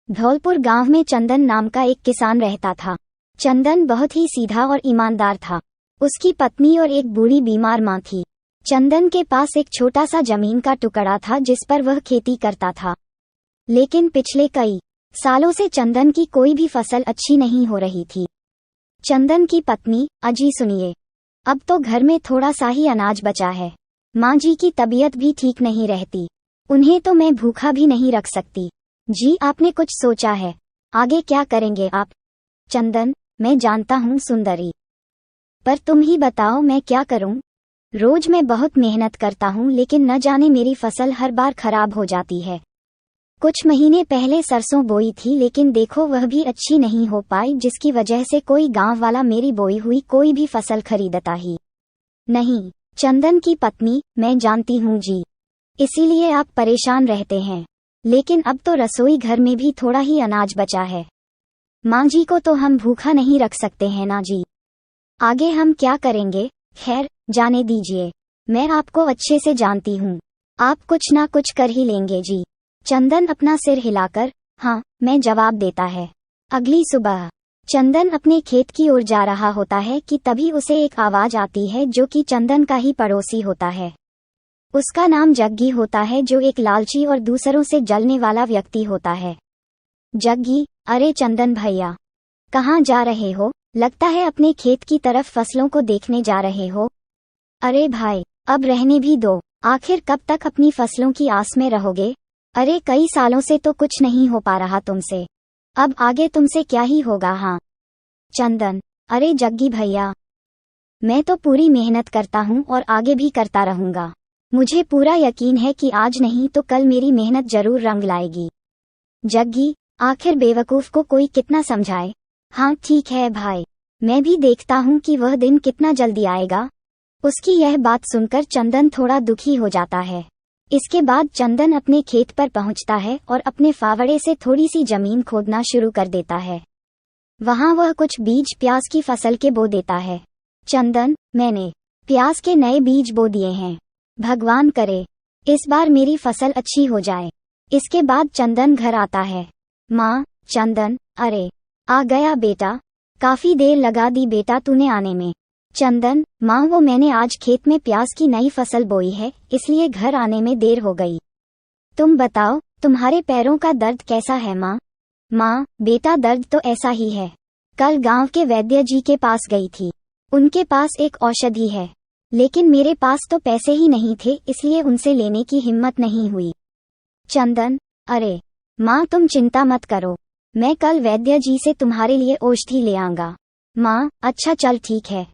धौलपुर गांव में चंदन नाम का एक किसान रहता था। चंदन बहुत ही सीधा और ईमानदार था। उसकी पत्नी और एक बूढ़ी बीमार मां थी। चंदन के पास एक छोटा सा जमीन का टुकड़ा था जिस पर वह खेती करता था। लेकिन पिछले कई सालों से चंदन की कोई भी फसल अच्छी नहीं हो रही थी। चंदन की पत्नी, अजी सुनिए, अब तो घर में थोड़ा सा ही अनाज बचा है। माँ जी की तबीयत भी ठीक नहीं रहती, उन्हें तो मैं भूखा भी नहीं रख सकती। जी आपने कुछ सोचा है? आगे क्या करेंगे आप? चंदन, मैं जानता हूँ सुंदरी, पर तुम ही बताओ मैं क्या करूँ। रोज मैं बहुत मेहनत करता हूँ लेकिन न जाने मेरी फसल हर बार खराब हो जाती है। कुछ महीने पहले सरसों बोई थी लेकिन देखो वह भी अच्छी नहीं हो पाई, जिसकी वजह से कोई गांव वाला मेरी बोई हुई कोई भी फसल खरीदता ही नहीं। चंदन की पत्नी, मैं जानती हूँ जी, इसीलिए आप परेशान रहते हैं, लेकिन अब तो रसोई घर में भी थोड़ा ही अनाज बचा है। माँ जी को तो हम भूखा नहीं रख सकते हैं ना जी। आगे हम क्या करेंगे? खैर जाने दीजिए, मैं आपको अच्छे से जानती हूँ, आप कुछ ना कुछ कर ही लेंगे जी। चंदन अपना सिर हिलाकर हाँ मैं जवाब देता है। अगली सुबह चंदन अपने खेत की ओर जा रहा होता है कि तभी उसे एक आवाज आती है जो कि चंदन का ही पड़ोसी होता है। उसका नाम जग्गी होता है, जो एक लालची और दूसरों से जलने वाला व्यक्ति होता है। जग्गी, अरे चंदन भैया, कहाँ जा रहे हो? लगता है अपने खेत की तरफ फसलों को देखने जा रहे हो। अरे भाई, अब रहने भी दो, आखिर कब तक अपनी फसलों की आस में रहोगे? अरे कई सालों से तो कुछ नहीं हो पा रहा तुमसे, अब आगे तुमसे क्या ही होगा। हाँ चंदन, अरे जग्गी भैया, मैं तो पूरी मेहनत करता हूँ और आगे भी करता रहूंगा। मुझे पूरा यकीन है कि आज नहीं तो कल मेरी मेहनत जरूर रंग लाएगी। जग्गी, आखिर बेवकूफ को कोई कितना समझाए। हाँ ठीक है भाई, मैं भी देखता हूँ कि वह दिन कितना जल्दी आएगा। उसकी यह बात सुनकर चंदन थोड़ा दुखी हो जाता है। इसके बाद चंदन अपने खेत पर पहुँचता है और अपने फावड़े से थोड़ी सी जमीन खोदना शुरू कर देता है। वहाँ वह कुछ बीज प्याज की फसल के बो देता है। चंदन, मैंने प्याज के नए बीज बो दिए हैं, भगवान करे इस बार मेरी फसल अच्छी हो जाए। इसके बाद चंदन घर आता है। माँ, चंदन, अरे आ गया बेटा, काफी देर लगा दी बेटा तूने आने में। चंदन, माँ वो मैंने आज खेत में प्याज की नई फसल बोई है, इसलिए घर आने में देर हो गई। तुम बताओ तुम्हारे पैरों का दर्द कैसा है माँ? माँ, बेटा दर्द तो ऐसा ही है, कल गांव के वैद्य जी के पास गई थी, उनके पास एक औषधि है, लेकिन मेरे पास तो पैसे ही नहीं थे, इसलिए उनसे लेने की हिम्मत नहीं हुई। चंदन, अरे माँ तुम चिंता मत करो, मैं कल वैद्य जी से तुम्हारे लिए औषधि ले आऊंगा। माँ, अच्छा चल ठीक है,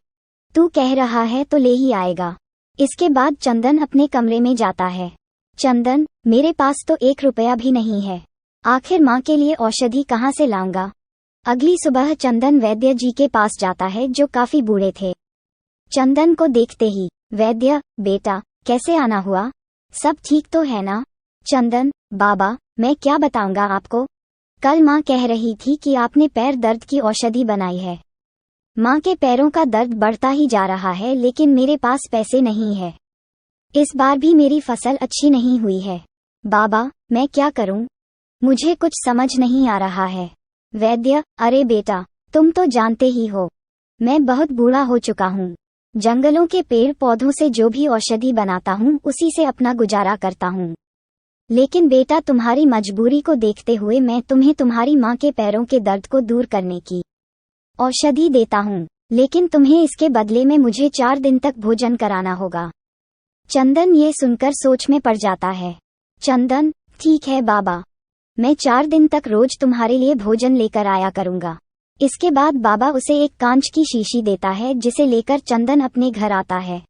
तू कह रहा है तो ले ही आएगा। इसके बाद चंदन अपने कमरे में जाता है। चंदन, मेरे पास तो 1 रुपया भी नहीं है, आखिर माँ के लिए औषधि कहाँ से लाऊंगा। अगली सुबह चंदन वैद्य जी के पास जाता है जो काफी बूढ़े थे। चंदन को देखते ही, वैद्य बेटा कैसे आना हुआ, सब ठीक तो है ना? चंदन, बाबा मैं क्या बताऊंगा आपको, कल माँ कह रही थी कि आपने पैर दर्द की औषधि बनाई है। माँ के पैरों का दर्द बढ़ता ही जा रहा है लेकिन मेरे पास पैसे नहीं है। इस बार भी मेरी फसल अच्छी नहीं हुई है। बाबा मैं क्या करूं, मुझे कुछ समझ नहीं आ रहा है। वैद्य, अरे बेटा तुम तो जानते ही हो, मैं बहुत बूढ़ा हो चुका हूँ, जंगलों के पेड़ पौधों से जो भी औषधि बनाता हूँ उसी से अपना गुजारा करता हूँ। लेकिन बेटा तुम्हारी मजबूरी को देखते हुए मैं तुम्हें तुम्हारी माँ के पैरों के दर्द को दूर करने की औषधि देता हूँ, लेकिन तुम्हें इसके बदले में मुझे 4 दिन तक भोजन कराना होगा। चंदन ये सुनकर सोच में पड़ जाता है। चंदन, ठीक है बाबा, मैं 4 दिन तक रोज तुम्हारे लिए भोजन लेकर आया करूँगा। इसके बाद बाबा उसे एक कांच की शीशी देता है जिसे लेकर चंदन अपने घर आता है।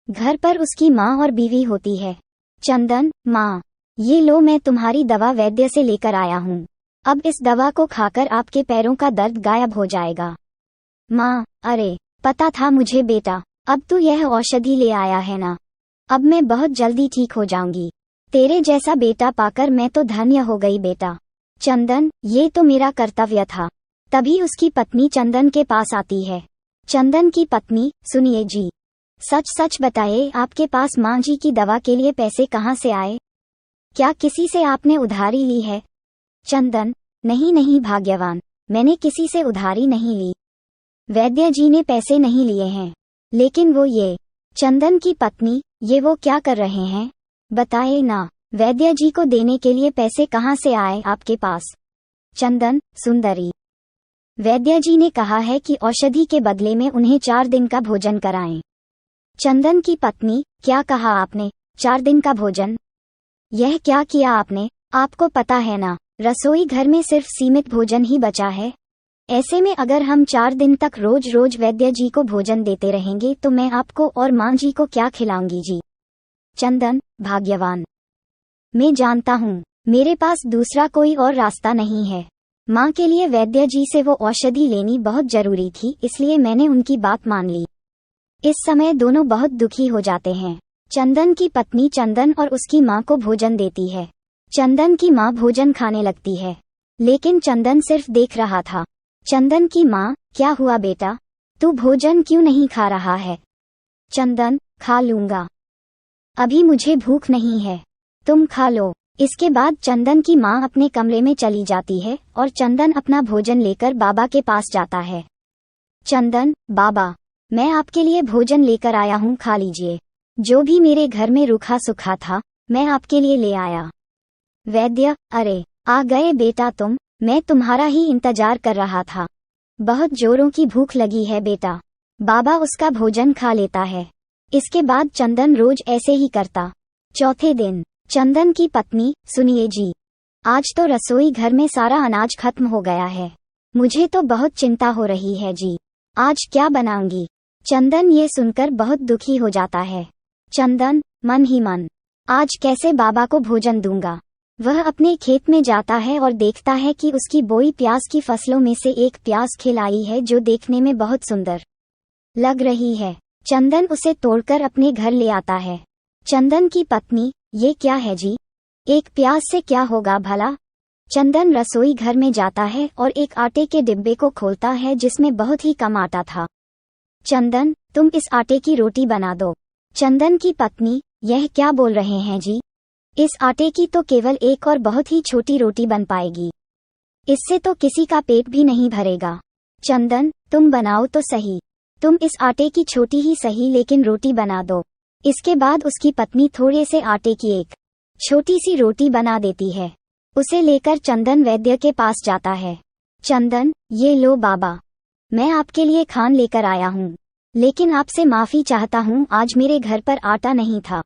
घर पर उसकी माँ और बीवी होती है। चंदन, माँ ये लो मैं तुम्हारी दवा वैद्य से लेकर आया हूँ, अब इस दवा को खाकर आपके पैरों का दर्द गायब हो जाएगा। माँ, अरे पता था मुझे बेटा, अब तू यह औषधि ले आया है ना, अब मैं बहुत जल्दी ठीक हो जाऊंगी। तेरे जैसा बेटा पाकर मैं तो धन्य हो गई बेटा। चंदन, ये तो मेरा कर्तव्य था। तभी उसकी पत्नी चंदन के पास आती है। चंदन की पत्नी, सुनिए जी, सच सच बताइए आपके पास माँ जी की दवा के लिए पैसे कहाँ से आए? क्या किसी से आपने उधारी ली है? चंदन, नहीं नहीं भाग्यवान, मैंने किसी से उधारी नहीं ली। वैद्य जी ने पैसे नहीं लिए हैं। लेकिन वो ये चंदन की पत्नी, ये वो क्या कर रहे हैं, बताए ना। वैद्य जी को देने के लिए पैसे कहाँ से आए आपके पास? चंदन, सुंदरी, वैद्य जी ने कहा है कि औषधि के बदले में उन्हें 4 दिन का भोजन कराएं। चंदन की पत्नी, क्या कहा आपने, 4 दिन का भोजन? यह क्या किया आपने? आपको पता है ना, रसोई घर में सिर्फ सीमित भोजन ही बचा है। ऐसे में अगर हम 4 दिन तक रोज रोज वैद्य जी को भोजन देते रहेंगे तो मैं आपको और माँ जी को क्या खिलाऊंगी जी? चंदन, भाग्यवान, मैं जानता हूँ, मेरे पास दूसरा कोई और रास्ता नहीं है। माँ के लिए वैद्य जी से वो औषधि लेनी बहुत जरूरी थी, इसलिए मैंने उनकी बात मान ली। इस समय दोनों बहुत दुखी हो जाते हैं। चंदन की पत्नी चंदन और उसकी माँ को भोजन देती है। चंदन की माँ भोजन खाने लगती है, लेकिन चंदन सिर्फ देख रहा था। चंदन की माँ, क्या हुआ बेटा, तू भोजन क्यों नहीं खा रहा है? चंदन, खा लूंगा, अभी मुझे भूख नहीं है, तुम खा लो। इसके बाद चंदन की माँ अपने कमरे में चली जाती है और चंदन अपना भोजन लेकर बाबा के पास जाता है। चंदन, बाबा, मैं आपके लिए भोजन लेकर आया हूँ, खा लीजिए। जो भी मेरे घर में रूखा सूखा था, मैं आपके लिए ले आया। वैद्य, अरे आ गए बेटा तुम, मैं तुम्हारा ही इंतजार कर रहा था। बहुत जोरों की भूख लगी है बेटा। बाबा उसका भोजन खा लेता है। इसके बाद चंदन रोज ऐसे ही करता। चौथे दिन, चंदन की पत्नी, सुनिए जी, आज तो रसोई घर में सारा अनाज खत्म हो गया है। मुझे तो बहुत चिंता हो रही है जी, आज क्या बनाऊंगी? चंदन ये सुनकर बहुत दुखी हो जाता है। चंदन, मन ही मन, आज कैसे बाबा को भोजन दूंगा? वह अपने खेत में जाता है और देखता है कि उसकी बोई प्याज की फसलों में से एक प्याज खिलाई है जो देखने में बहुत सुंदर लग रही है। चंदन उसे तोड़कर अपने घर ले आता है। चंदन की पत्नी, ये क्या है जी, एक प्याज से क्या होगा भला? चंदन रसोई घर में जाता है और एक आटे के डिब्बे को खोलता है जिसमें बहुत ही कम आटा था। चंदन, तुम इस आटे की रोटी बना दो। चंदन की पत्नी, यह क्या बोल रहे हैं जी, इस आटे की तो केवल एक और बहुत ही छोटी रोटी बन पाएगी, इससे तो किसी का पेट भी नहीं भरेगा। चंदन, तुम बनाओ तो सही, तुम इस आटे की छोटी ही सही लेकिन रोटी बना दो। इसके बाद उसकी पत्नी थोड़े से आटे की एक छोटी सी रोटी बना देती है। उसे लेकर चंदन वैद्य के पास जाता है। चंदन, ये लो बाबा, मैं आपके लिए खान लेकर आया हूँ, लेकिन आपसे माफी चाहता हूँ, आज मेरे घर पर आटा नहीं था।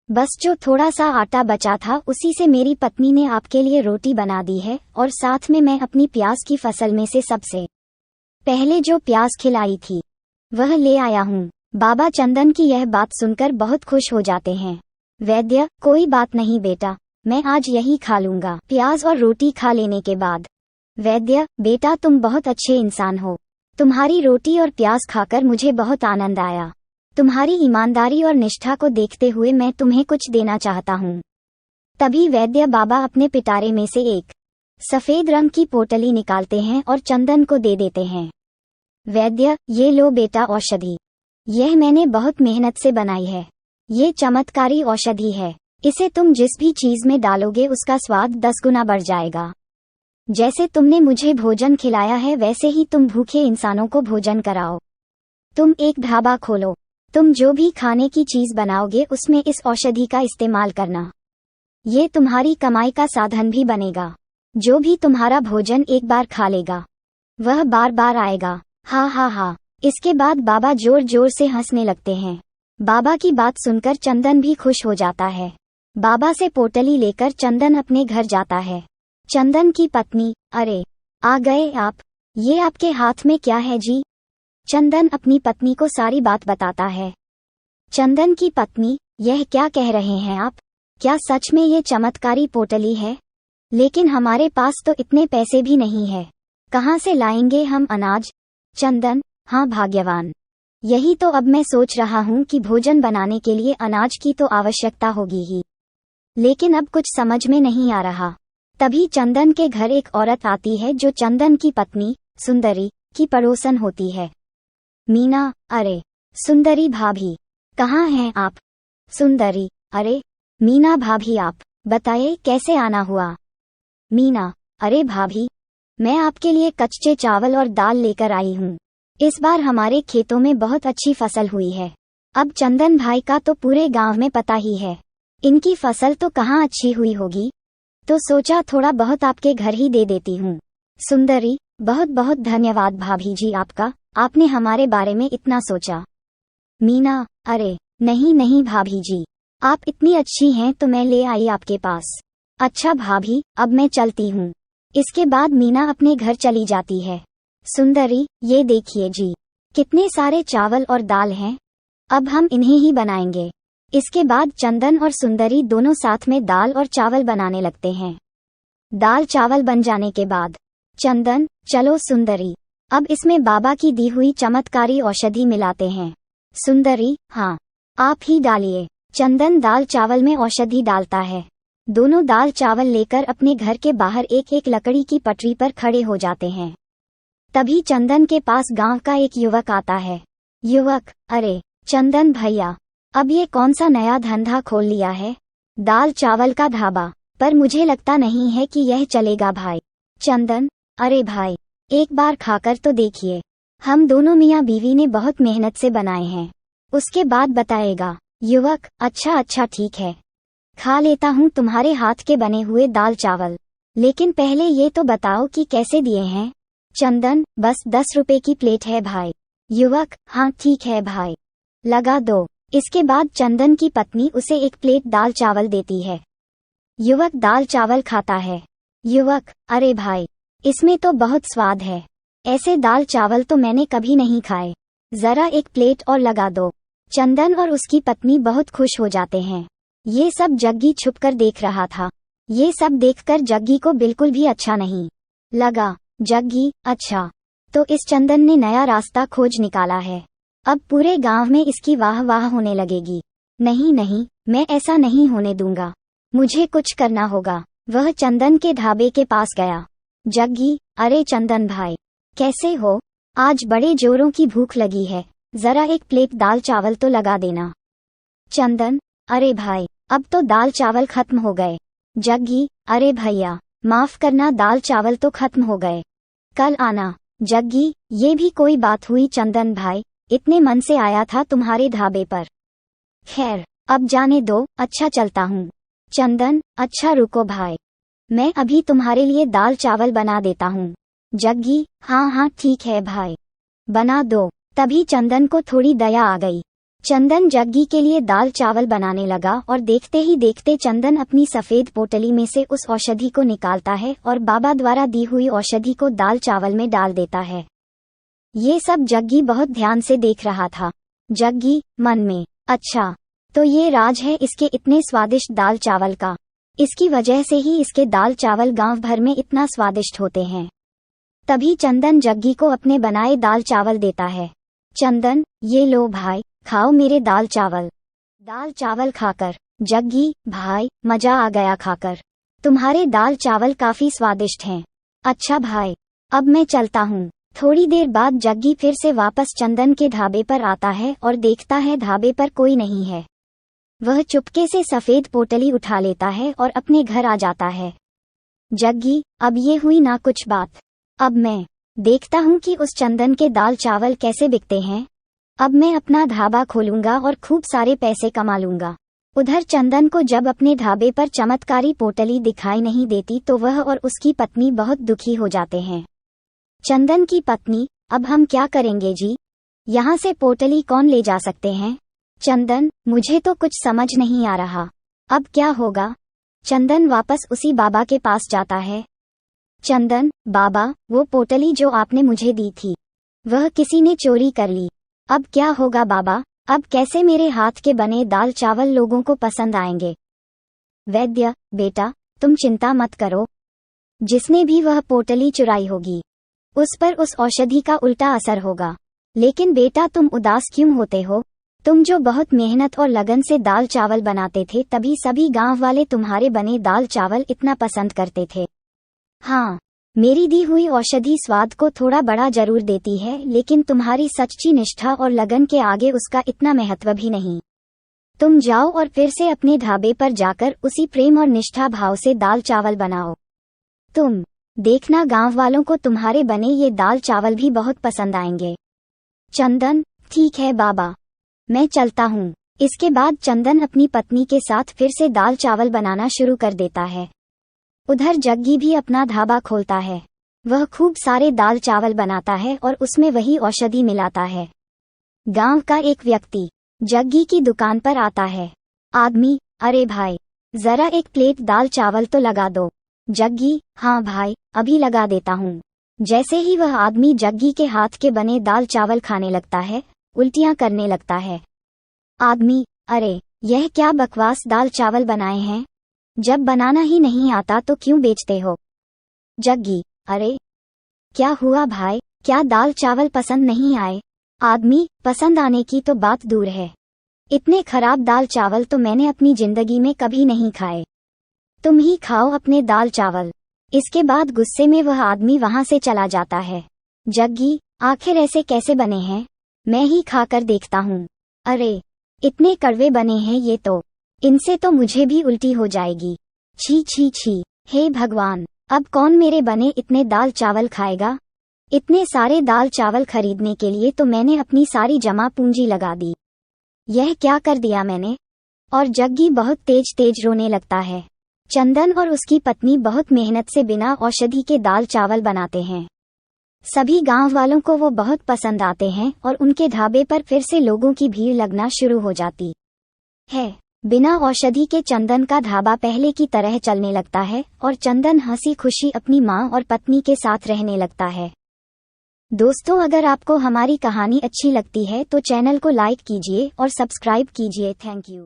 बस जो थोड़ा सा आटा बचा था उसी से मेरी पत्नी ने आपके लिए रोटी बना दी है, और साथ में मैं अपनी प्याज की फसल में से सबसे पहले जो प्याज खिलाई थी वह ले आया हूँ। बाबा चंदन की यह बात सुनकर बहुत खुश हो जाते हैं। वैद्य, कोई बात नहीं बेटा, मैं आज यही खा लूंगा। प्याज और रोटी खा लेने के बाद, वैद्य, बेटा तुम बहुत अच्छे इंसान हो, तुम्हारी रोटी और प्याज खाकर मुझे बहुत आनंद आया। तुम्हारी ईमानदारी और निष्ठा को देखते हुए मैं तुम्हें कुछ देना चाहता हूँ। तभी वैद्य बाबा अपने पिटारे में से एक सफेद रंग की पोटली निकालते हैं और चंदन को दे देते हैं। वैद्य, ये लो बेटा औषधि, यह मैंने बहुत मेहनत से बनाई है। ये चमत्कारी औषधि है, इसे तुम जिस भी चीज में डालोगे उसका स्वाद 10 गुना बढ़ जाएगा। जैसे तुमने मुझे भोजन खिलाया है वैसे ही तुम भूखे इंसानों को भोजन कराओ। तुम एक ढाबा खोलो, तुम जो भी खाने की चीज बनाओगे उसमें इस औषधि का इस्तेमाल करना। ये तुम्हारी कमाई का साधन भी बनेगा। जो भी तुम्हारा भोजन एक बार खा लेगा वह बार बार आएगा। हा हा हा। इसके बाद बाबा जोर जोर से हंसने लगते हैं। बाबा की बात सुनकर चंदन भी खुश हो जाता है। बाबा से पोटली लेकर चंदन अपने घर जाता है। चंदन की पत्नी, अरे आ गए आप, ये आपके हाथ में क्या है जी? चंदन अपनी पत्नी को सारी बात बताता है। चंदन की पत्नी, यह क्या कह रहे हैं आप? क्या सच में ये चमत्कारी पोटली है? लेकिन हमारे पास तो इतने पैसे भी नहीं है, कहाँ से लाएंगे हम अनाज? चंदन, हाँ भाग्यवान, यही तो अब मैं सोच रहा हूँ कि भोजन बनाने के लिए अनाज की तो आवश्यकता होगी ही, लेकिन अब कुछ समझ में नहीं आ रहा। तभी चंदन के घर एक औरत आती है जो चंदन की पत्नी सुंदरी की पड़ोसन होती है। मीना, अरे सुंदरी भाभी, कहाँ हैं आप? सुंदरी, अरे मीना भाभी आप बताइए कैसे आना हुआ? मीना, अरे भाभी, मैं आपके लिए कच्चे चावल और दाल लेकर आई हूँ। इस बार हमारे खेतों में बहुत अच्छी फसल हुई है। अब चंदन भाई का तो पूरे गांव में पता ही है, इनकी फसल तो कहाँ अच्छी हुई होगी, तो सोचा थोड़ा बहुत आपके घर ही दे देती हूँ। सुंदरी, बहुत बहुत धन्यवाद भाभी जी आपका, आपने हमारे बारे में इतना सोचा। मीना, अरे नहीं नहीं भाभी जी, आप इतनी अच्छी हैं तो मैं ले आई आपके पास। अच्छा भाभी, अब मैं चलती हूँ। इसके बाद मीना अपने घर चली जाती है। सुंदरी, ये देखिए जी, कितने सारे चावल और दाल हैं, अब हम इन्हें ही बनाएंगे। इसके बाद चंदन और सुंदरी दोनों साथ में दाल और चावल बनाने लगते हैं। दाल चावल बन जाने के बाद चंदन, चलो सुंदरी, अब इसमें बाबा की दी हुई चमत्कारी औषधि मिलाते हैं। सुंदरी, हाँ, आप ही डालिए। चंदन दाल चावल में औषधि डालता है। दोनों दाल चावल लेकर अपने घर के बाहर एक एक लकड़ी की पटरी पर खड़े हो जाते हैं। तभी चंदन के पास गांव का एक युवक आता है। युवक, अरे चंदन भैया, अब ये कौन सा नया धंधा खोल लिया है, दाल चावल का ढाबा, पर मुझे लगता नहीं है कि यह चलेगा भाई। चंदन, अरे भाई, एक बार खाकर तो देखिए, हम दोनों मियाँ बीवी ने बहुत मेहनत से बनाए हैं, उसके बाद बताएगा। युवक, अच्छा अच्छा ठीक है, खा लेता हूँ तुम्हारे हाथ के बने हुए दाल चावल, लेकिन पहले ये तो बताओ कि कैसे दिए हैं। चंदन, बस 10 रुपए की प्लेट है भाई। युवक, हाँ ठीक है भाई, लगा दो। इसके बाद चंदन की पत्नी उसे एक प्लेट दाल चावल देती है। युवक दाल चावल खाता है। युवक, अरे भाई, इसमें तो बहुत स्वाद है, ऐसे दाल चावल तो मैंने कभी नहीं खाए, जरा एक प्लेट और लगा दो। चंदन और उसकी पत्नी बहुत खुश हो जाते हैं। ये सब जग्गी छुपकर देख रहा था। ये सब देखकर जग्गी को बिल्कुल भी अच्छा नहीं लगा। जग्गी, अच्छा, तो इस चंदन ने नया रास्ता खोज निकाला है, अब पूरे गांव में इसकी वाह वाह होने लगेगी। नहीं नहीं, मैं ऐसा नहीं होने दूंगा, मुझे कुछ करना होगा। वह चंदन के ढाबे के पास गया। जग्गी, अरे चंदन भाई, कैसे हो, आज बड़े जोरों की भूख लगी है, जरा एक प्लेट दाल चावल तो लगा देना। चंदन, अरे भाई, अब तो दाल चावल खत्म हो गए। जग्गी, अरे भैया, माफ करना, दाल चावल तो खत्म हो गए, कल आना। जग्गी, ये भी कोई बात हुई चंदन भाई, इतने मन से आया था तुम्हारे ढाबे पर। खैर, अब जाने दो, अच्छा चलता हूँ। चंदन, अच्छा रुको भाई, मैं अभी तुम्हारे लिए दाल चावल बना देता हूँ। जग्गी, हाँ हाँ ठीक है भाई, बना दो। तभी चंदन को थोड़ी दया आ गई। चंदन जग्गी के लिए दाल चावल बनाने लगा और देखते ही देखते चंदन अपनी सफेद पोटली में से उस औषधि को निकालता है और बाबा द्वारा दी हुई औषधि को दाल चावल में डाल देता है। ये सब जग्गी बहुत ध्यान से देख रहा था। जग्गी मन में, अच्छा, तो ये राज है इसके इतने स्वादिष्ट दाल चावल का, इसकी वजह से ही इसके दाल चावल गांव भर में इतना स्वादिष्ट होते हैं। तभी चंदन जग्गी को अपने बनाए दाल चावल देता है। चंदन, ये लो भाई, खाओ मेरे दाल चावल। दाल चावल खाकर जग्गी, भाई मजा आ गया खाकर, तुम्हारे दाल चावल काफी स्वादिष्ट हैं। अच्छा भाई, अब मैं चलता हूँ। थोड़ी देर बाद जग्गी फिर से वापस चंदन के ढाबे पर आता है और देखता है ढाबे पर कोई नहीं है। वह चुपके से सफेद पोटली उठा लेता है और अपने घर आ जाता है। जग्गी, अब ये हुई ना कुछ बात, अब मैं देखता हूँ कि उस चंदन के दाल चावल कैसे बिकते हैं। अब मैं अपना ढाबा खोलूंगा और खूब सारे पैसे कमा लूंगा। उधर चंदन को जब अपने ढाबे पर चमत्कारी पोटली दिखाई नहीं देती तो वह और उसकी पत्नी बहुत दुखी हो जाते हैं। चंदन की पत्नी, अब हम क्या करेंगे जी, यहाँ से पोटली कौन ले जा सकते हैं। चंदन, मुझे तो कुछ समझ नहीं आ रहा, अब क्या होगा। चंदन वापस उसी बाबा के पास जाता है। चंदन, बाबा, वो पोटली जो आपने मुझे दी थी, वह किसी ने चोरी कर ली, अब क्या होगा बाबा, अब कैसे मेरे हाथ के बने दाल चावल लोगों को पसंद आएंगे। वैद्य, बेटा तुम चिंता मत करो, जिसने भी वह पोटली चुराई होगी उस पर उस औषधि का उल्टा असर होगा। लेकिन बेटा तुम उदास क्यों होते हो, तुम जो बहुत मेहनत और लगन से दाल चावल बनाते थे तभी सभी गांव वाले तुम्हारे बने दाल चावल इतना पसंद करते थे। हाँ, मेरी दी हुई औषधि स्वाद को थोड़ा बड़ा जरूर देती है, लेकिन तुम्हारी सच्ची निष्ठा और लगन के आगे उसका इतना महत्व भी नहीं। तुम जाओ और फिर से अपने ढाबे पर जाकर उसी प्रेम और निष्ठा भाव से दाल चावल बनाओ। तुम देखना गांव वालों को तुम्हारे बने ये दाल चावल भी बहुत पसंद आएंगे। चंदन, ठीक है बाबा, मैं चलता हूँ। इसके बाद चंदन अपनी पत्नी के साथ फिर से दाल चावल बनाना शुरू कर देता है। उधर जग्गी भी अपना ढाबा खोलता है। वह खूब सारे दाल चावल बनाता है और उसमें वही औषधि मिलाता है। गांव का एक व्यक्ति जग्गी की दुकान पर आता है। आदमी, अरे भाई, जरा एक प्लेट दाल चावल तो लगा दो। जग्गी, हाँ भाई, अभी लगा देता हूँ। जैसे ही वह आदमी जग्गी के हाथ के बने दाल चावल खाने लगता है, उल्टियाँ करने लगता है। आदमी, अरे यह क्या बकवास दाल चावल बनाए हैं? जब बनाना ही नहीं आता तो क्यों बेचते हो? जग्गी, अरे क्या हुआ भाई, क्या दाल चावल पसंद नहीं आए? आदमी, पसंद आने की तो बात दूर है, इतने खराब दाल चावल तो मैंने अपनी जिंदगी में कभी नहीं खाए। तुम ही खाओ अपने दाल चावल। इसके बाद गुस्से में वह आदमी वहां से चला जाता है। जग्गी, आखिर ऐसे कैसे बने हैं? मैं ही खाकर देखता हूँ। अरे इतने कड़वे बने हैं ये तो, इनसे तो मुझे भी उल्टी हो जाएगी। छी छी छी, हे भगवान, अब कौन मेरे बने इतने दाल चावल खाएगा? इतने सारे दाल चावल खरीदने के लिए तो मैंने अपनी सारी जमा पूंजी लगा दी। यह क्या कर दिया मैंने? और जग्गी बहुत तेज तेज रोने लगता है। चंदन और उसकी पत्नी बहुत मेहनत से बिना औषधि के दाल चावल बनाते हैं। सभी गांव वालों को वो बहुत पसंद आते हैं और उनके ढाबे पर फिर से लोगों की भीड़ लगना शुरू हो जाती है। बिना औषधि के चंदन का ढाबा पहले की तरह चलने लगता है और चंदन हंसी खुशी अपनी माँ और पत्नी के साथ रहने लगता है। दोस्तों, अगर आपको हमारी कहानी अच्छी लगती है तो चैनल को लाइक कीजिए और सब्सक्राइब कीजिए। Thank you.